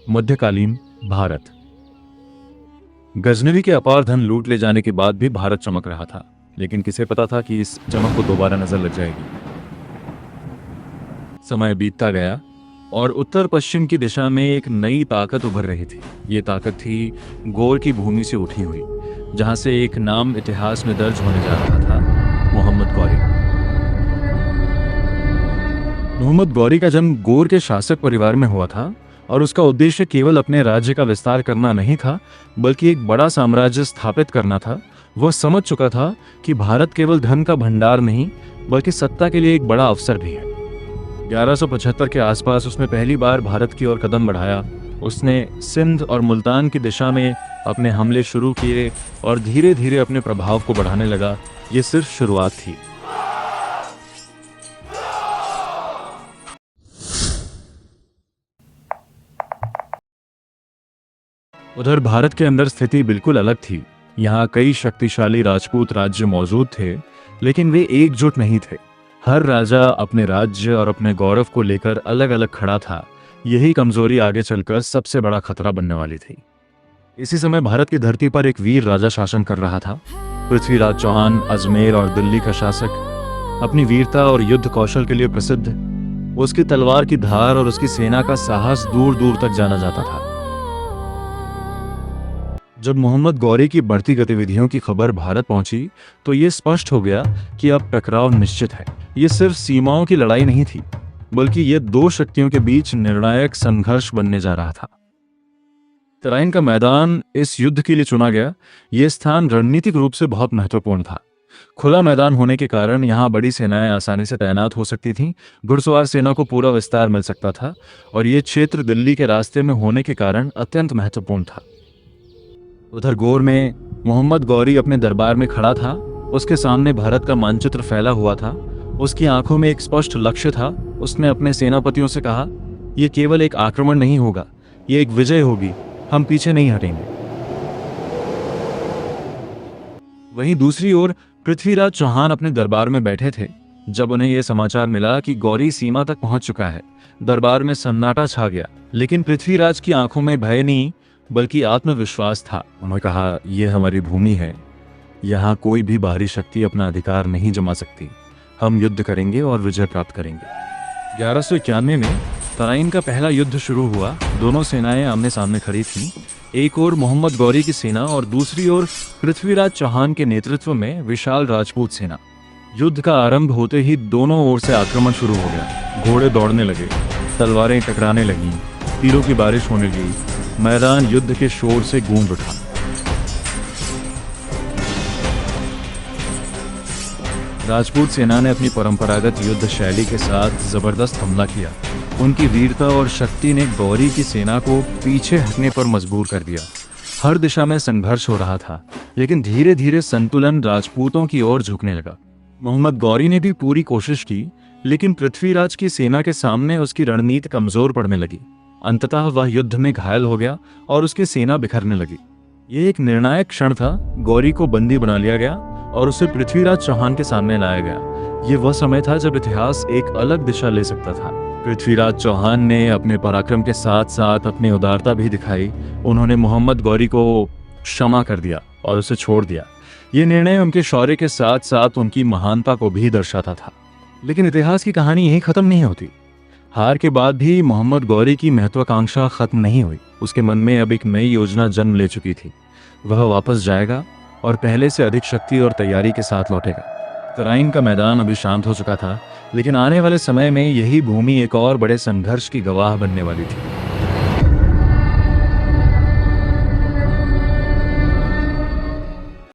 मध्यकालीन भारत। गजनवी के अपार धन लूट ले जाने के बाद भी भारत चमक रहा था, लेकिन किसे पता था कि इस चमक को दोबारा नजर लग जाएगी। समय बीतता गया और उत्तर पश्चिम की दिशा में एक नई ताकत उभर रही थी। ये ताकत थी गौर की भूमि से उठी हुई, जहां से एक नाम इतिहास में दर्ज होने जा रहा था, मोहम्मद गौरी। मोहम्मद गौरी का जन्म गौर के शासक परिवार में हुआ था और उसका उद्देश्य केवल अपने राज्य का विस्तार करना नहीं था, बल्कि एक बड़ा साम्राज्य स्थापित करना था। वह समझ चुका था कि भारत केवल धन का भंडार नहीं, बल्कि सत्ता के लिए एक बड़ा अवसर भी है। 1175 के आसपास उसने पहली बार भारत की ओर कदम बढ़ाया। उसने सिंध और मुल्तान की दिशा में अपने हमले शुरू किए और धीरे धीरे अपने प्रभाव को बढ़ाने लगा। ये सिर्फ शुरुआत थी। उधर भारत के अंदर स्थिति बिल्कुल अलग थी। यहाँ कई शक्तिशाली राजपूत राज्य मौजूद थे, लेकिन वे एकजुट नहीं थे। हर राजा अपने राज्य और अपने गौरव को लेकर अलग अलग खड़ा था। यही कमजोरी आगे चलकर सबसे बड़ा खतरा बनने वाली थी। इसी समय भारत की धरती पर एक वीर राजा शासन कर रहा था, पृथ्वीराज चौहान, अजमेर और दिल्ली का शासक। अपनी वीरता और युद्ध कौशल के लिए प्रसिद्ध, उसकी तलवार की धार और उसकी सेना का साहस दूर दूर तक जाना जाता था। जब मोहम्मद गौरी की बढ़ती गतिविधियों की खबर भारत पहुंची, तो ये स्पष्ट हो गया कि अब टकराव निश्चित है। ये सिर्फ सीमाओं की लड़ाई नहीं थी, बल्कि ये दो शक्तियों के बीच निर्णायक संघर्ष बनने जा रहा था। तराइन का मैदान इस युद्ध के लिए चुना गया। ये स्थान रणनीतिक रूप से बहुत महत्वपूर्ण था। खुला मैदान होने के कारण यहाँ बड़ी सेनाएं आसानी से तैनात हो सकती थीं। घुड़सवार सेना को पूरा विस्तार मिल सकता था और ये क्षेत्र दिल्ली के रास्ते में होने के कारण अत्यंत महत्वपूर्ण था। उधर गौर में मोहम्मद गौरी अपने दरबार में खड़ा था। उसके सामने भारत का मानचित्र फैला हुआ था। उसकी आंखों में एक स्पष्ट लक्ष्य था। उसने अपने सेनापतियों से कहा, यह केवल एक आक्रमण नहीं होगा, यह एक विजय होगी। हम पीछे नहीं हटेंगे। वहीं दूसरी ओर पृथ्वीराज चौहान अपने दरबार में बैठे थे। जब उन्हें यह समाचार मिला कि गौरी सीमा तक पहुंच चुका है, दरबार में सन्नाटा छा गया। लेकिन पृथ्वीराज की आंखों में भय नहीं, बल्कि आत्मविश्वास था। उन्होंने कहा, यह हमारी भूमि है, यहाँ कोई भी बाहरी शक्ति अपना अधिकार नहीं जमा सकती। हम युद्ध करेंगे और विजय प्राप्त करेंगे। 1191 में तराइन का पहला युद्ध शुरू हुआ। दोनों सेनाएं आमने सामने खड़ी थीं। एक ओर मोहम्मद गौरी की सेना और दूसरी ओर पृथ्वीराज चौहान के नेतृत्व में विशाल राजपूत सेना। युद्ध का आरंभ होते ही दोनों ओर से आक्रमण शुरू हो गया। घोड़े दौड़ने लगे, तलवारें टकराने लगीं, तीरों की बारिश होने लगी। मैदान युद्ध के शोर से गूंज उठा। राजपूत सेना ने अपनी परंपरागत युद्ध शैली के साथ जबरदस्त हमला किया। उनकी वीरता और शक्ति ने गौरी की सेना को पीछे हटने पर मजबूर कर दिया। हर दिशा में संघर्ष हो रहा था, लेकिन धीरे धीरे संतुलन राजपूतों की ओर झुकने लगा। मोहम्मद गौरी ने भी पूरी कोशिश की, लेकिन पृथ्वीराज की सेना के सामने उसकी रणनीति कमजोर पड़ने लगी। अंततः वह युद्ध में घायल हो गया और उसकी सेना बिखरने लगी। यह एक निर्णायक क्षण था। गौरी को बंदी बना लिया गया और उसे पृथ्वीराज चौहान के सामने लाया गया। ये वह समय था जब इतिहास एक अलग दिशा ले सकता था। पृथ्वीराज चौहान ने अपने पराक्रम के साथ साथ अपनी उदारता भी दिखाई। उन्होंने मोहम्मद गौरी को क्षमा कर दिया और उसे छोड़ दिया। ये निर्णय उनके शौर्य के साथ साथ उनकी महानता को भी दर्शाता था। लेकिन इतिहास की कहानी यहीं खत्म नहीं होती। हार के बाद भी मोहम्मद गौरी की महत्वाकांक्षा खत्म नहीं हुई। उसके मन में अब एक नई योजना जन्म ले चुकी थी। वह वापस जाएगा और पहले से अधिक शक्ति और तैयारी के साथ लौटेगा। तराइन का मैदान अभी शांत हो चुका था, लेकिन आने वाले समय में यही भूमि एक और बड़े संघर्ष की गवाह बनने वाली थी।